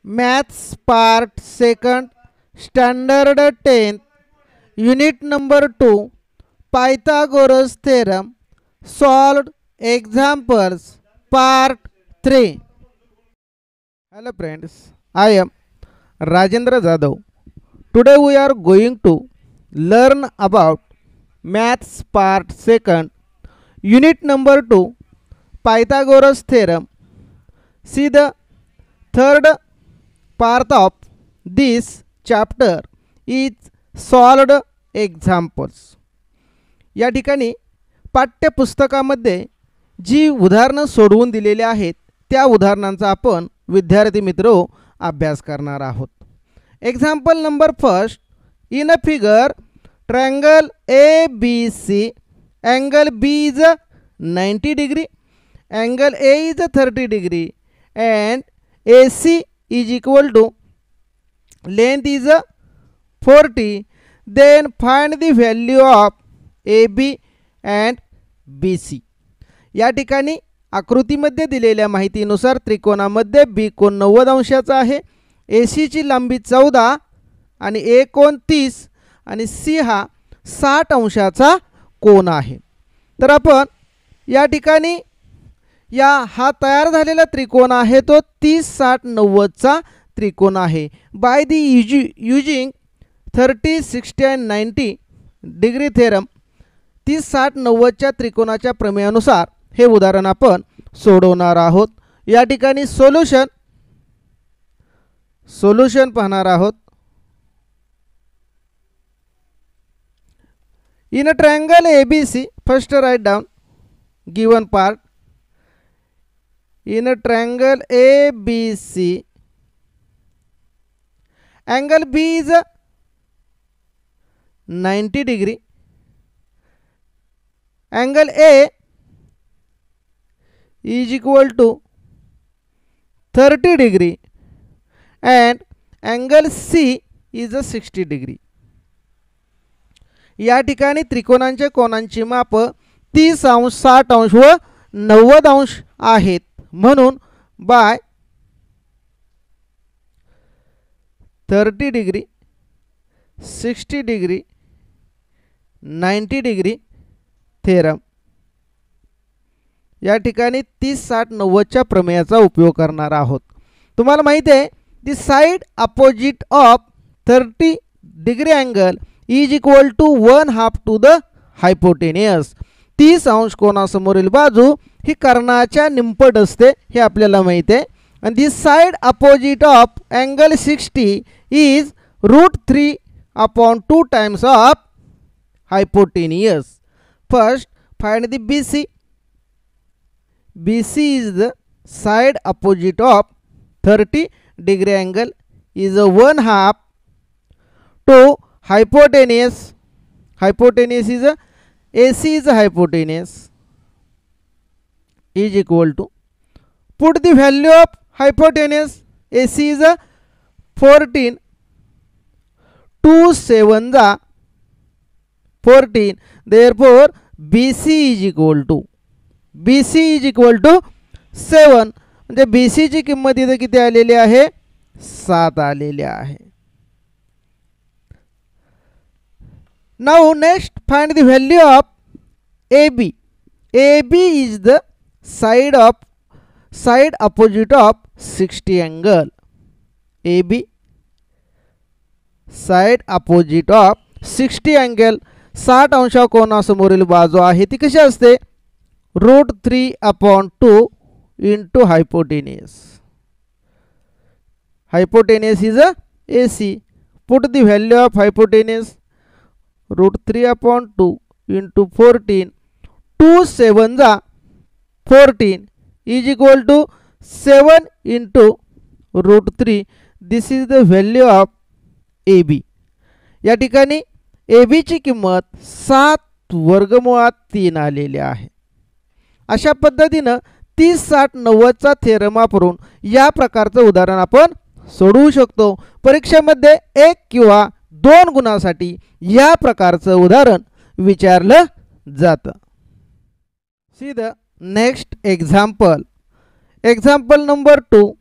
Maths Part 2nd, Standard 10th, Unit number 2, Pythagoras Theorem, Solved Examples, Part 3. Hello friends, I am Rajendra Jadhav. Today we are going to learn about Maths Part 2nd, Unit number 2, Pythagoras Theorem. See the third part of this chapter is solved examples. या ठिकाणी पाठ्यपुस्तकामध्ये जी उदाहरणं सोडवून दिलेली आहेत त्या उदाहरणांचा आपण विद्यार्थी मित्रो अभ्यास करणार आहोत. Example number first, in a figure triangle ABC, angle B is 90 degree, angle A is 30 degree and AC is equal to length is 40. Then find the value of AB and BC. या ठिकाणी आकृतीमध्ये दिलेल्या माहितीनुसार त्रिकोणामध्ये B कोन 90 अंशाचा आहे, AC ची लांबी 14 आणि A कोन 30 आणि C हा 60 अंशाचा कोन आहे. तर आपण या ठिकाणी हा तयार झालेला त्रिकोण आहे तो 30 60 90 चा त्रिकोण आहे. By the using 30 60 and 90 degree theorem 30 60 90 च्या त्रिकोणाच्या प्रमेयानुसार हे उदाहरण आपण सोडवणार आहोत. या ठिकाणी सोल्यूशन पाहणार आहोत. In a triangle ABC, first write down given part. In a triangle ABC, angle B is 90 degree, angle A is equal to 30 degree and angle C is 60 degree. या ठिकाणी त्रिकोणांच्या कोनांची माप 30 अंश 60 अंश व 90 अंश आहेत. म्हणून by 30 degree 60 degree 90 degree theorem या ठिकाणी 30 60 90 च्या प्रमेयाचा उपयोग करणार आहोत. तुम्हाला माहिती आहे the side opposite of 30 degree angle is equal to 1/2 to the hypotenuse. 30 अंश कोनासमोरील बाजू ही कर्णाच्या निंपट असते हे आपल्याला माहिती आहे. आणि the side opposite of angle 60 is √3/2 times of hypotenuse. First find the BC. BC is the side opposite of 30 degree angle is 1/2 to hypotenuse. Hypotenuse is AC is hypotenuse is equal to, put the value of hypotenuse. AC is 14, 2 7 14. Therefore BC is equal to 7. म्हणजे BC ची किंमत इथे किती आलेली आहे 7 आलेली आहे. Now next find the value of AB. AB is the side opposite of 60 angle. AB side opposite of 60 angle 60 अंशा कोनासमोरील बाजू आहे ती कशी असते √3/2 into hypotenuse. Hypotenuse is AC. Put the value of hypotenuse √3/2 into 14. 2 7 14 is equal to 7 into √3. This is the value of AB. या ठिकाणी AB ची किंमत 7 वर्गमुळात 3 आलेली आहे. अशा पद्धतीनं 30 60 90 चा थेरम वापरून या प्रकारचं उदाहरण आपण सोडवू शकतो. परीक्षेमध्ये 1 किंवा 2 गुणासाठी या प्रकारचं उदाहरण विचारलं जातं. See the next example. Example number 2,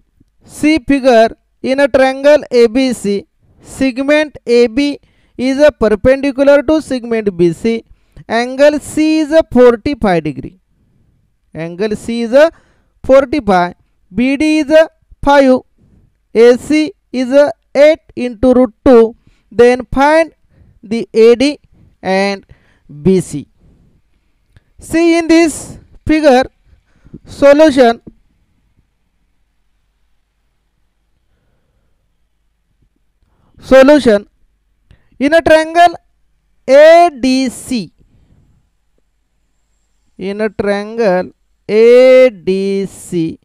see figure in a triangle ABC, segment AB is a perpendicular to segment BC. Angle C is a 45 degree. Angle C is a 45. BD is a 5. AC is a 8 into root 2. Then find the AD and BC. See in this figure, solution. Solution. In a triangle ADC, in a triangle ADC,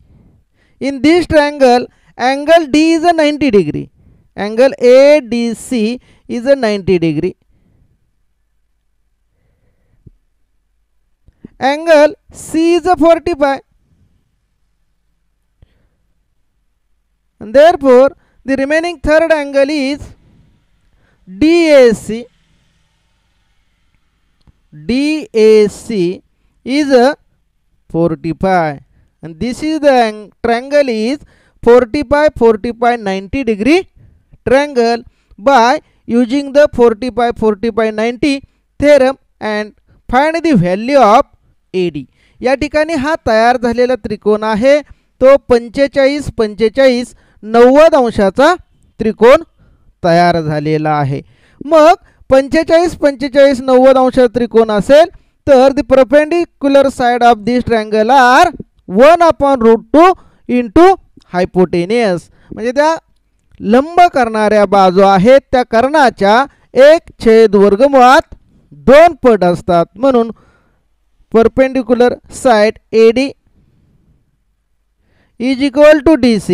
in this triangle angle D is a 90 degree. Angle ADC is a 90 degree. Angle C is a 45. And therefore the remaining third angle is DAC. DAC is a 45, and this is the triangle is 45 45 90 degree triangle by using the 45 45 90 theorem and find the value of AD. या ठिकाणी हा तयार झालेला त्रिकोण आहे तो 45 45 90 अंशाचा त्रिकोण तयार झालेला आहे. मग 45 45 90 अंशाचा त्रिकोण असेल तर the perpendicular side of this triangle are 1/√2 into hypotenuse. म्हणजे त्या लंब करणाऱ्या बाजू आहेत त्या कर्णाच्या 1/√2 पट असतात. म्हणून perpendicular side AD is equal to DC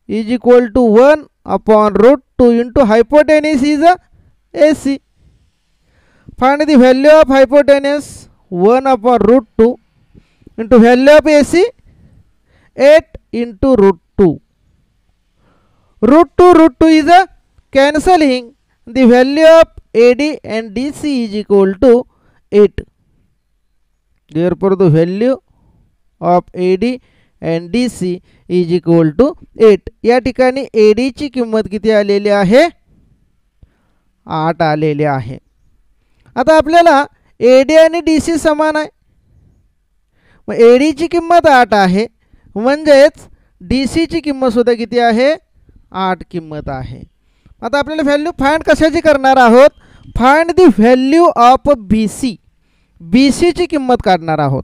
is equal to 1/√2 into hypotenuse is a AC. Find the value of hypotenuse 1/√2 into value of AC 8 into √2. √2 is a cancelling. The value of AD and DC is equal to 8. Therefore the value of AD and DC is equal to 8. या ठिकाणी AD ची किंमत किती आलेली आहे 8 आलेली आहे. आता आपल्याला AD आणि DC समान आहे. मग AD ची किंमत 8 आहे म्हणजेच DC ची किंमत सुद्धा किती आहे 8 किंमत आहे. आता आपल्याला व्हॅल्यू फाइंड कशाची करणार आहोत find the value of BC. BC ची किंमत काढणार आहोत.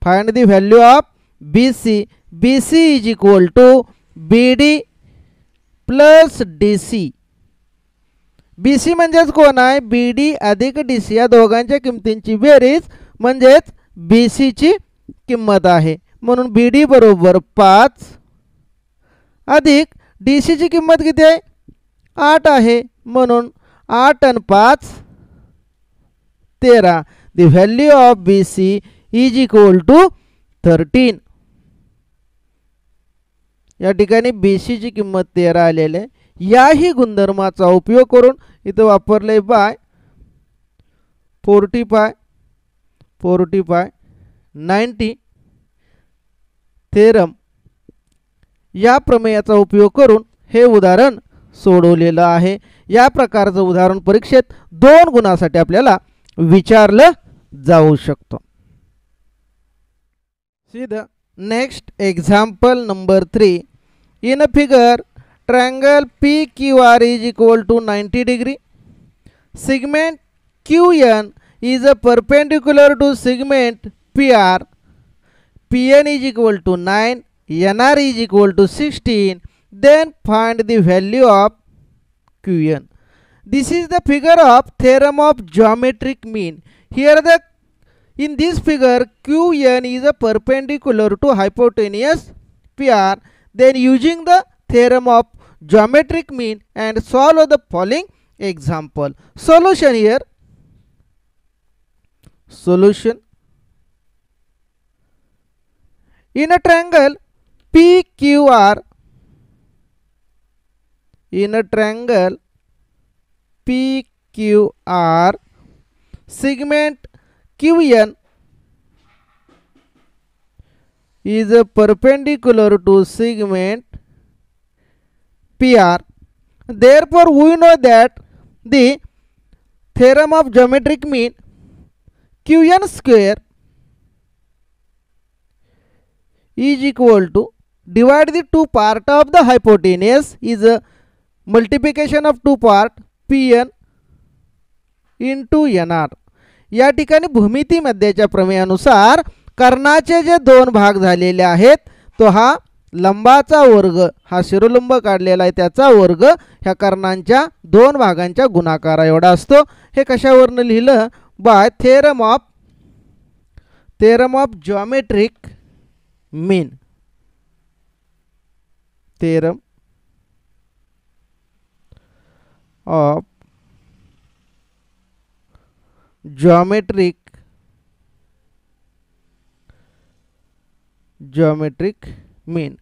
Find the value of BC. BC is equal to BD plus DC. BC म्हणजेच कोण आहे BD अधिक DC या दोघांच्या किमतींची बेरीज म्हणजेच BC ची किंमत आहे. म्हणून BD बरोबर 5 अधिक DC ची किंमत किती आहे 8 आहे. म्हणून 8 आणि 5 13. The value of BC is equal to 13. या ठिकाणी BC ची किंमत 13 आलेली आहे. याही गुणधर्माचा उपयोग करून इथे वापरले बाय 45 45 90 थेरम या प्रमेयाचा उपयोग करून हे उदाहरण सोडवलेलं आहे. या प्रकारचं उदाहरण परीक्षेत 2 गुणासाठी आपल्याला विचारलं जाऊ शकतं. See the next example number 3. In a figure, triangle PQR is equal to 90 degree. Segment QN is a perpendicular to segment PR. PN is equal to 9. NR is equal to 16. Then find the value of QN. This is the figure of theorem of geometric mean. Here in this figure QN is a perpendicular to hypotenuse PR. Then using the theorem of geometric mean and solve the following example. Solution here. Solution. In a triangle PQR, in a triangle PQR, segment QN is perpendicular to segment PR. Therefore, we know that the theorem of geometric mean Qn square is equal to divide the two part of the hypotenuse is a multiplication of two part Pn into Nr. या ठिकाणी भूमिती मध्याच्या प्रमेयानुसार कर्णाचे जे दोन भाग झालेले आहेत तो हा लंबाचा वर्ग हा शिरोलंब काढलेला आहे त्याचा वर्ग ह्या कर्णांच्या दोन भागांच्या गुणाकारा एवढा असतो. हे कशावरून लिहिलं by theorem of geometric mean. Theorem of geometric mean.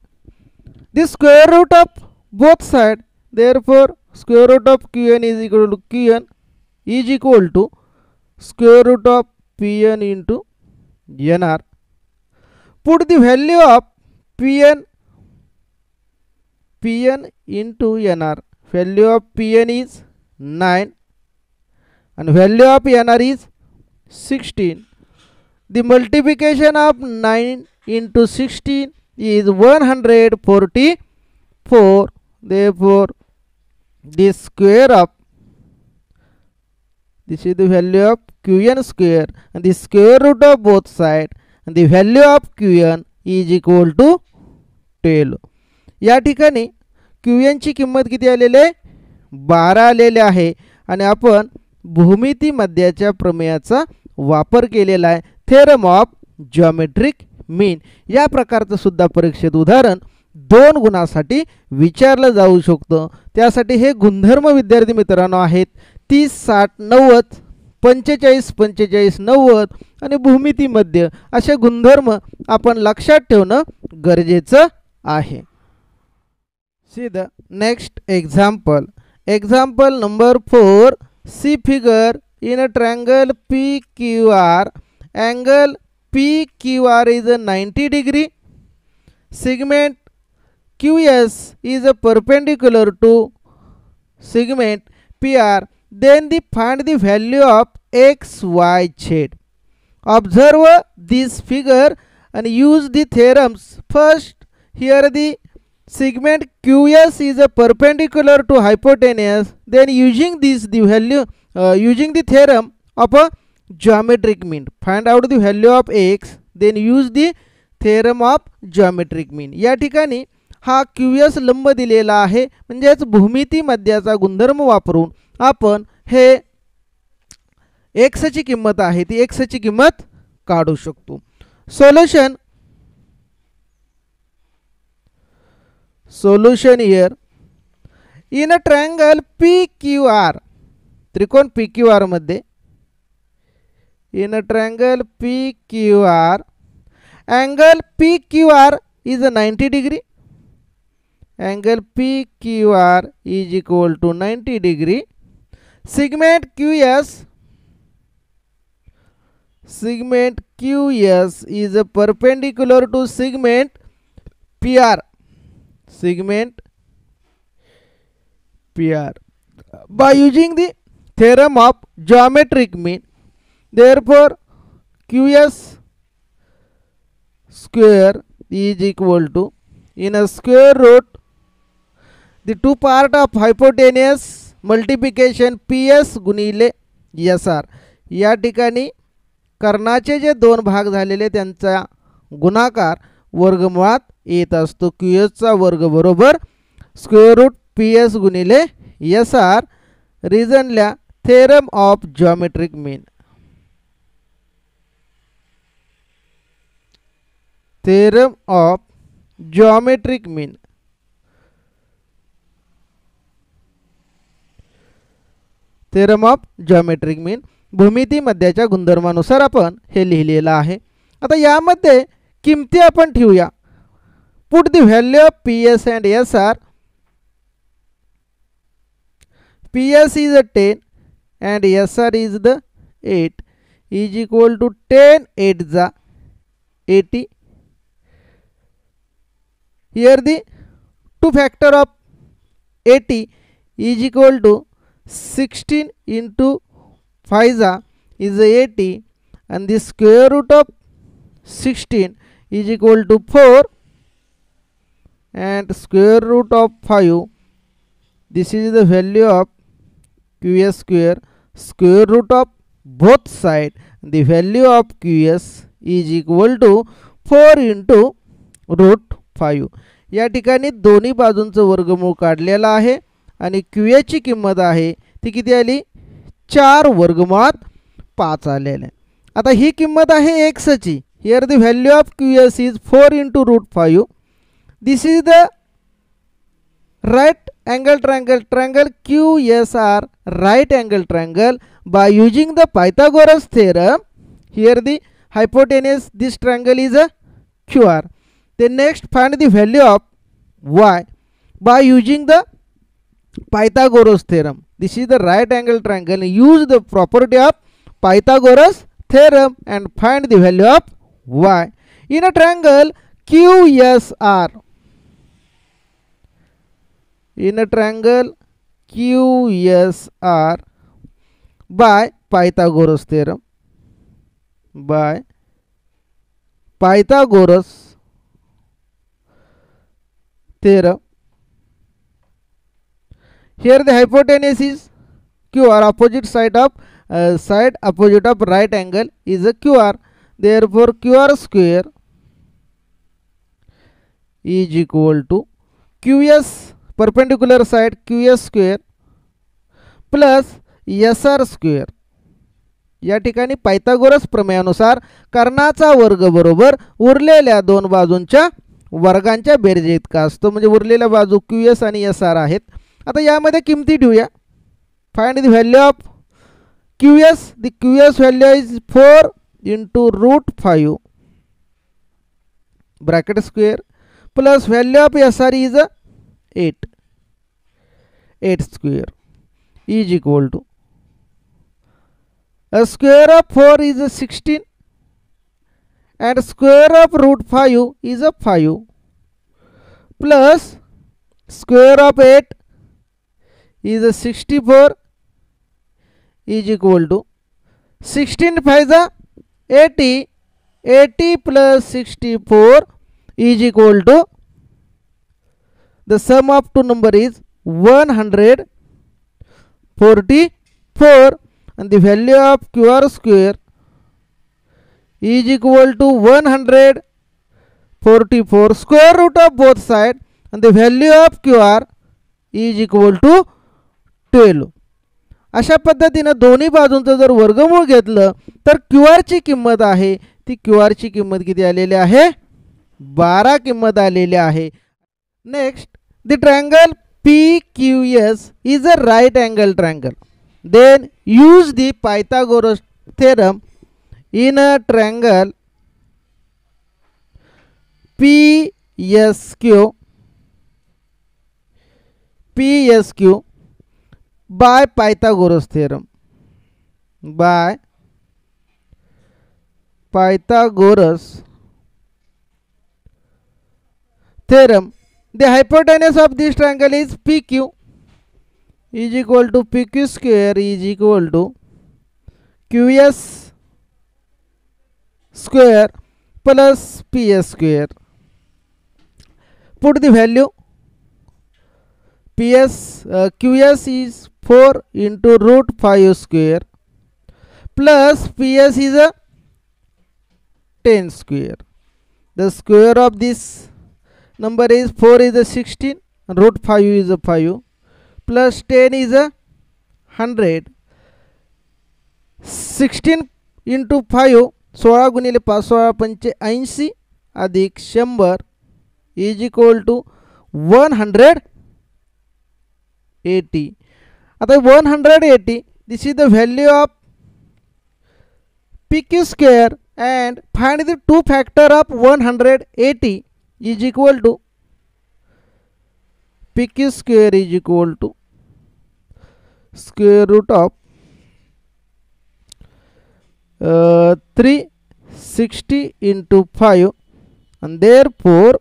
The square root of both sides, therefore square root of Qn is equal to Qn is equal to square root of Pn into Nr. Put the value of Pn into Nr. Value of Pn is 9 and value of Nr is 16. The multiplication of 9 into 16 is 144. Therefore, the square of this is the value of Qn square and the square root of both sides and the value of Qn is equal to 12. या ठिकाणी Qn ची किंमत किती आलेली आहे 12 आलेले आहे आणि आपण भूमिती मध्याच्या प्रमेयाचा वापर केलेला आहे. थेरम ऑफ जॉमेट्रिक मीन या प्रकारचं सुद्धा परीक्षेत उदाहरण 2 गुणासाठी विचारलं जाऊ शकतं. त्यासाठी हे गुणधर्म विद्यार्थी मित्रांनो आहेत 30 60 90 45 45 90 आणि भूमिती मध्य असे गुणधर्म आपण लक्षात ठेवणं गरजेचं आहे. See the next example. Example number 4. See figure in a triangle PQR. Angle PQR is a 90 degree. Segment QS is a perpendicular to segment PR. Then find the value of X, Y, Z. Observe this figure and use the theorems. First, here the segment QS is a perpendicular to hypotenuse. Then using this the value using the theorem of a geometric mean, find out the value of X. Then use the theorem of geometric mean. या ठिकाणी हा QS लंब दिलेला आहे म्हणजेच भूमिती मध्याचा गुणधर्म वापरून आपण हे X ची किंमत आहे ती X ची किंमत काढू शकतो. Solution here. In a triangle PQR, त्रिकोण PQR मध्ये in a triangle PQR, angle PQR is a 90 degree. Angle PQR is equal to 90 degree. Segment QS is a perpendicular to segment PR. Segment PR. By using the theorem of geometric mean, therefore QS square is equal to, in a square root, the two part of hypotenuse multiplication PS गुणिले SR. या ठिकाणी कर्णाचे जे दोन भाग झालेले त्यांचा गुणाकार वर्गमुळात येत असतो. QS चा वर्ग बरोबर स्क्वेअर रूट PS गुणिले SR. रिझनला theorem of geometric mean. Theorem of geometric mean. Theorem of geometric mean भूमिती मध्याच्या गुणधर्मानुसार आपण हे लिहिलेलं आहे. आता यामध्ये किमती आपण ठेवूया. Put the value of PS and SR. PS is a 10 and SR is the 8 is equal to 10 8 जा 80 Here the 2 factor of 80 is equal to 16 into 5 is 80, and the square root of 16 is equal to 4, and square root of 5, this is the value of QS square, square root of both side, the value of QS is equal to 4 into root 5. या ठिकाणी दोन्ही बाजूंचं वर्गमूळ काढलेला आहे आणि QA ची किंमत आहे ती किती आली 4 वर्गमुळात 5 आलेले. आता ही किंमत आहे x ची. Here the value of QS is 4 into root 5. This is the right angle triangle QSR right angle triangle by using the Pythagoras theorem. Here the hypotenuse this triangle is a QR. Then next find the value of y by using the Pythagoras theorem. This is the right angle triangle. Use the property of Pythagoras theorem and find the value of y in a triangle QSR. In a triangle QSR by Pythagoras theorem. By Pythagoras theorem. Here the hypotenuse is QR, opposite side of opposite of right angle is a QR. Therefore QR square is equal to QS perpendicular side QS square plus SR square. या ठिकाणी Pythagoras प्रमेयानुसार कर्णाचा वर्ग बरोबर उरलेल्या दोन बाजूंच्या वर्गांच्या बेरजे इतका असतो. म्हणजे उरलेल्या बाजू QS आणि SR आहेत. आता यामध्ये किमती ठेवूया. Find the value of QS. The QS value is 4 into root 5 bracket square plus value of SR is 8 square is equal to a square of 4 is 16 and square of root 5 is 5 plus square of 8 is 64 is equal to 16 5 80 plus 64 is equal to the sum of two number is 144 and the value of QR square is equal to 144 square root of both side and the value of QR is equal to 12. अशा पद्धतीने दोन्ही बाजूंचं जर वर्गमूळ घेतलं तर QR ची किंमत आहे ती QR ची किंमत किती आलेली आहे 12 किंमत आलेली आहे. Next the triangle PQS is a right angle triangle. Then use the Pythagoras theorem in a triangle PSQ by Pythagoras theorem. By Pythagoras theorem, the hypotenuse of this triangle is PQ is equal to PQ square is equal to QS square plus PS square. Put the value. QS is 4 into root 5 square plus PS is a 10 square. The square of this number is 4 is a 16 and root 5 is a 5 plus 10 is a 100. 16 into 5 16 गुणिले 5 16 पंचे 80 अधिक 100 is equal to 180. आता 180 this is the value of PQ square and find the two factor of 180 is equal to PQ square is equal to square root of 360 into 5 and therefore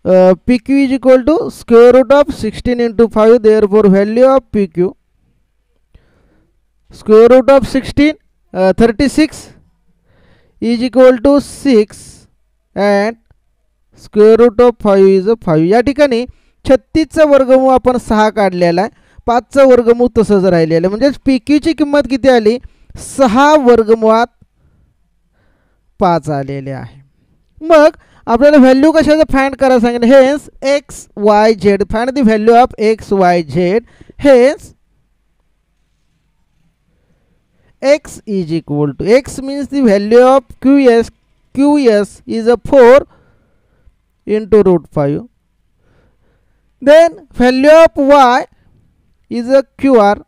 PQ is equal to square root of 16 into 5. Therefore value of PQ square root of 16 36 is equal to 6 and square root of 5 is 5. या ठिकाणी 36 चा वर्गमूळ आपण 6 काढलेला आहे, 5 चा वर्गमूळ तसंच राहिलेला आहे, म्हणजे PQ ची किंमत किती आली 6 वर्गमुळात 5 आलेले आहे. मग आपल्याला व्हॅल्यू कशाचं फाइंड करायला सांगितलं, hence X Y Z, find the value of X Y Z. Hence x is equal to, x means the value of qs is a 4 into root 5. Then value of y is a qr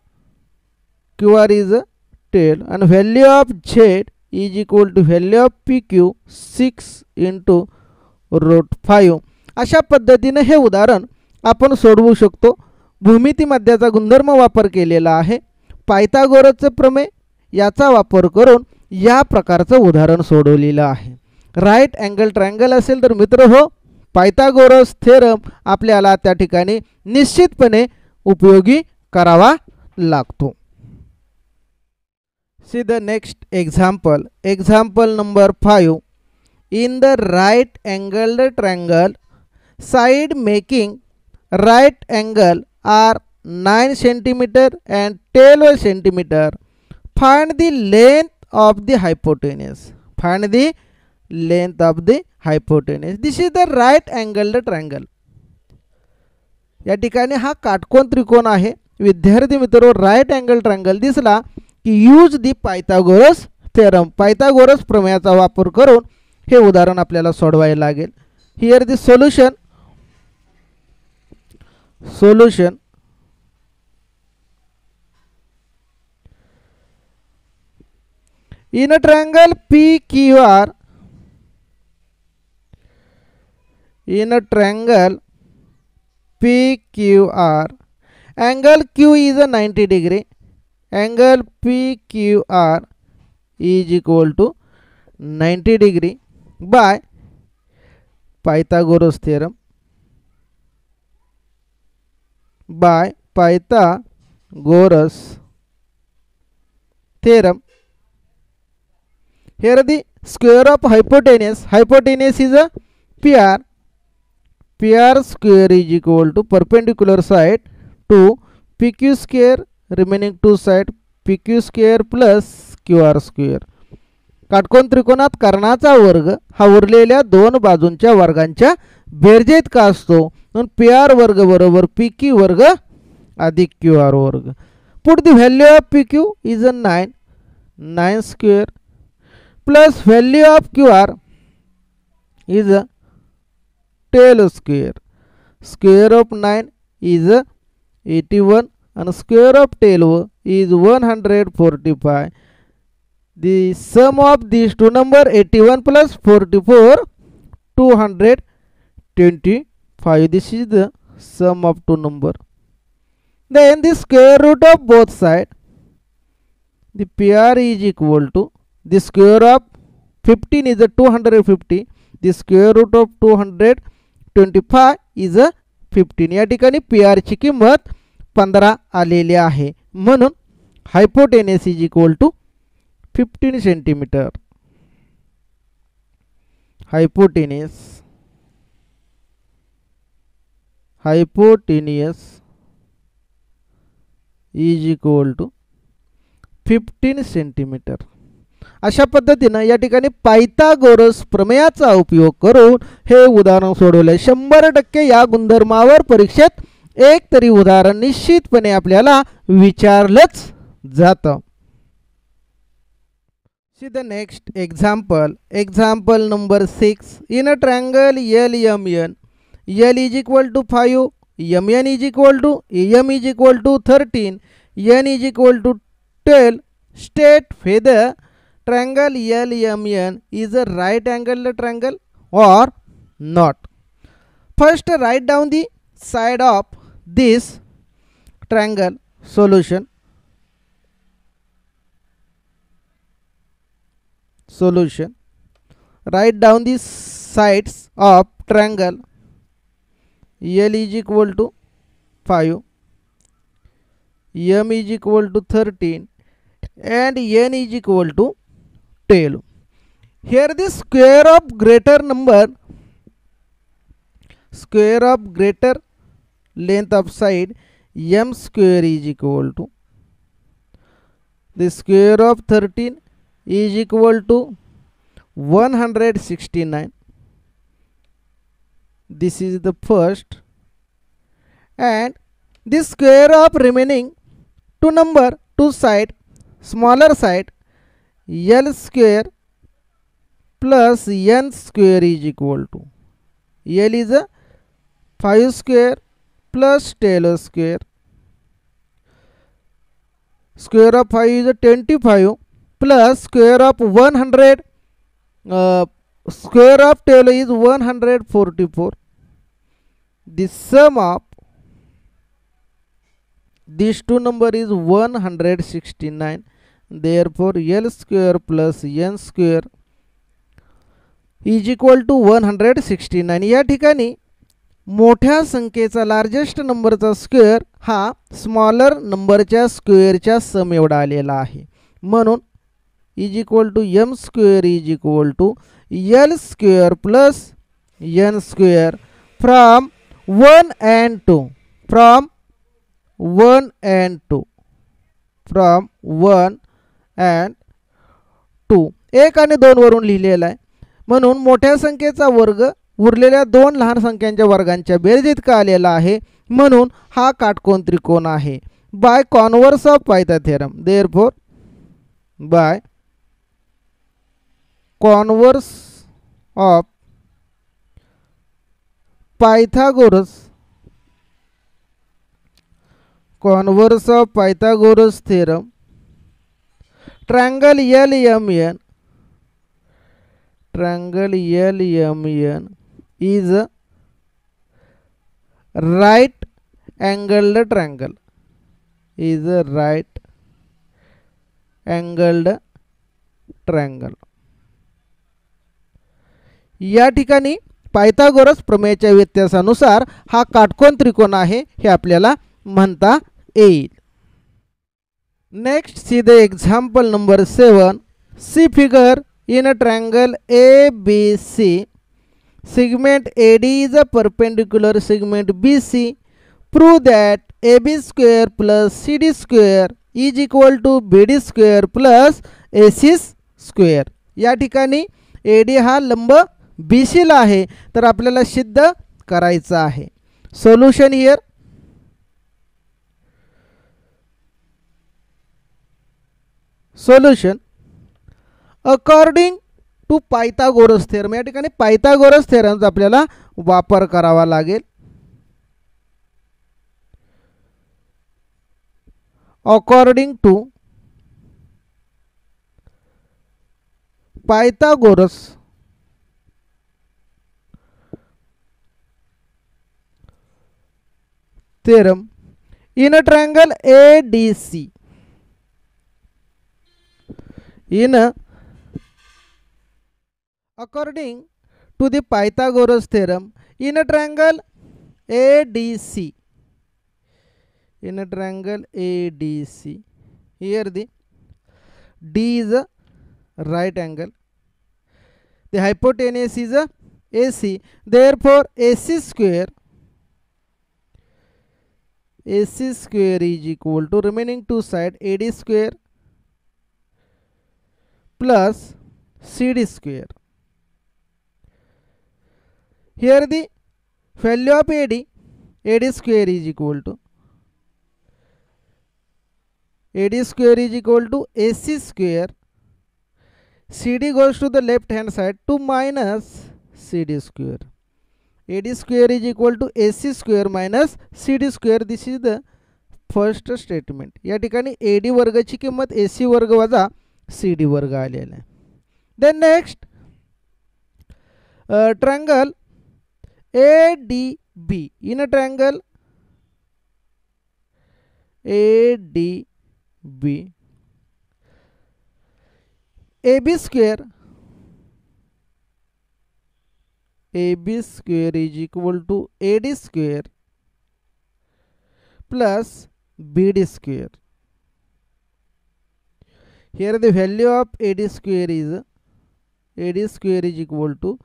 is a tail, and value of z is equal to value of pq 6 into root 5. अशा पद्धतीने हे उदाहरण आपण सोडवू शकतो. भूमिती मध्याचा गुणधर्म वापर केलेला आहे. पायथागोरसचे प्रमेय याचा वापर करून या प्रकारचं उदाहरण सोडवलेलं आहे. राईट अँगल ट्रायंगल असेल तर मित्र हो, पायथागोरस थेरम आपल्याला त्या ठिकाणी निश्चितपणे उपयोगी करावा लागतो. See the next example. Example number 5. In the right angled triangle side making right angle are 9 centimetre and 12 centimetre. Find the length of the hypotenuse. Find the length of the hypotenuse. This is the right angled triangle. या ठिकाणी हा काटकोन त्रिकोण आहे. विद्यार्थी मित्र, right angle triangle दिसला की use the Pythagoras theorem, Pythagoras प्रमेयाचा वापर करून हे उदाहरण आपल्याला सोडवायला लागेल. Here the solution. In a triangle PQR, angle Q is a 90 degree. Angle PQR is equal to 90 degree by Pythagoras theorem. Here the square of hypotenuse. Hypotenuse is a PR. PR square is equal to perpendicular side to PQ square, remaining two side PQ square plus QR square. काटकोन त्रिकोणात कर्णाचा वर्ग हा उरलेल्या दोन बाजूंच्या वर्गांच्या बेरजेत का असतो, म्हणून PR वर्ग बरोबर PQ वर्ग अधिक QR वर्ग. Put the value of PQ is a 9 square plus value of QR is a 12 square. Square of 9 is 81 and square of 12 is 145. The sum of these two number 81 plus 44 225. This is the sum of two number. Then the square root of both side, the PR is equal to the square of 15 is a 250. The square root of 225 is a 15. या ठिकाणी PR ची किंमत 15 आलेली आहे, म्हणून hypotenuse is equal to 15 centimetre. Hypotenuse is equal to 15 centimetre. अशा पद्धतीने या ठिकाणी पायथागोरस प्रमेयाचा उपयोग करून हे उदाहरण सोडवले. 100% या गुणधर्मावर परीक्षेत एक तरी उदाहरण निश्चितपणे आपल्याला विचारलंच जातं. See the next example. Example number 6. In a triangle LMN, L is equal to 5, MN is equal to AM is equal to 13, N is equal to 12. State whether triangle LMN is a right angled triangle or not. First, write down the side of this triangle. Solution. Write down the sides of triangle L is equal to 5, M is equal to 13, and N is equal to 12. Here the square of greater number, square of greater length of side, M square is equal to the square of 13 is equal to 169. This is the first, and the square of remaining two number, two side, smaller side, L square plus N square is equal to, L is a 5 square plus 12 square. Square of 5 is a 25 plus square of 100, square of 12 is 144. The sum of these two number is 169. Therefore L square plus N square is equal to 169. या ठिकाणी मोठ्या संख्येचा largest नंबरचा square हा smaller नंबरच्या स्क्वेअरच्या सम एवढा आलेला आहे. म्हणून is equal to M square is equal to L square plus N square from 1 and 2, फ्रॉम 1 and 2, फ्रॉम 1 and 2. 1 आणि 2 वरून लिहिलेला आहे. म्हणून मोठ्या संख्येचा वर्ग उरलेल्या दोन लहान संख्यांच्या वर्गांच्या बेरज इतका आलेला आहे. म्हणून हा काटकोन त्रिकोण आहे. By converse of Pythagoras, therefore by converse of Pythagoras, converse of Pythagoras theorem, triangle LMN, triangle LMN is a right angled triangle, is a right angled triangle. या ठिकाणी पायथागोरस प्रमेयाच्या व्यत्यासानुसार हा काटकोन त्रिकोण आहे हे आपल्याला म्हणता येईल. Next see the example number 7. See figure in a triangle ABC, segment AD is a perpendicular segment BC. Prove that AB square plus CD square is equal to BD square plus AC square. या ठिकाणी AD हा लंब BC ला आहे, तर आपल्याला सिद्ध करायचं आहे. Solution here. Solution according to Pythagoras theorem. या ठिकाणी पायथागोरस थेरमचा आपल्याला वापर करावा लागेल. According to Pythagoras theorem in a triangle ADC, in according to the Pythagoras theorem in a triangle ADC, in a triangle ADC, here the D is a right angle, the hypotenuse is a AC, therefore AC square is equal to remaining two side AD square plus CD square. Here the value of AD square is equal to AC square. CD goes to the left hand side, 2 minus CD square. AD square is equal to AC square minus CD square. This is the first statement. या ठिकाणी AD वर्गाची किंमत AC वर्ग वजा CD वर्ग आलेला आहे. Then next triangle ADB, in a triangle ADB, AB square AB square is equal to AD square plus BD square. Here the value of AD square is equal to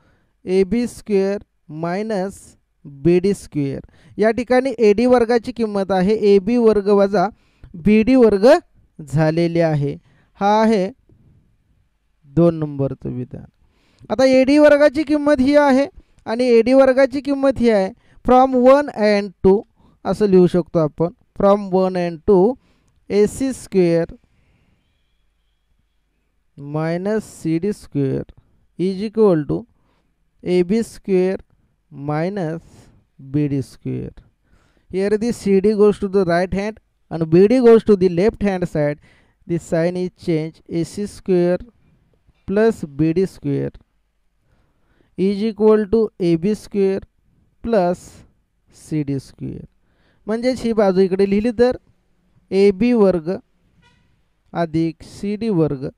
AB square minus BD square. या ठिकाणी AD वर्गाची किंमत आहे AB वर्ग वजा BD वर्ग झालेली आहे. हा आहे 2 नंबरचं विधान. आता AD वर्गाची किंमत ही आहे आणि AD वर्गाची किंमत ही आहे. फ्रॉम 1 and 2 असं लिहू शकतो आपण. From 1 and 2 AC square minus CD square is equal to AB square minus BD square. Here the CD goes to the right hand and BD goes to the left hand side. The sign is changed. AC square plus BD square is equal to AB square plus CD square. म्हणजेच ही बाजू इकडे लिहिली तर AB वर्ग अधिक CD वर्ग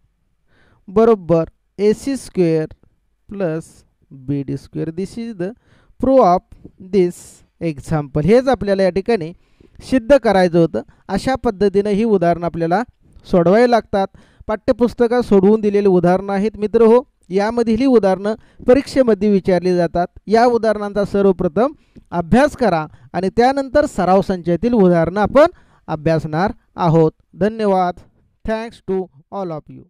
बरोबर AC square plus BD square. This is the proof of this example. हेच आपल्याला या ठिकाणी सिद्ध करायचं होतं. अशा पद्धतीने ही उदाहरणं आपल्याला सोडवावी लागतात. पाठ्यपुस्तकात सोडवून दिलेली उदाहरणं आहेत मित्र हो. यामधील ही उदाहरणं परीक्षेमध्ये विचारली जातात. या उदाहरणांचा सर्वप्रथम अभ्यास करा आणि त्यानंतर सराव संचातील उदाहरणं आपण अभ्यासणार आहोत. धन्यवाद. Thanks to all of you.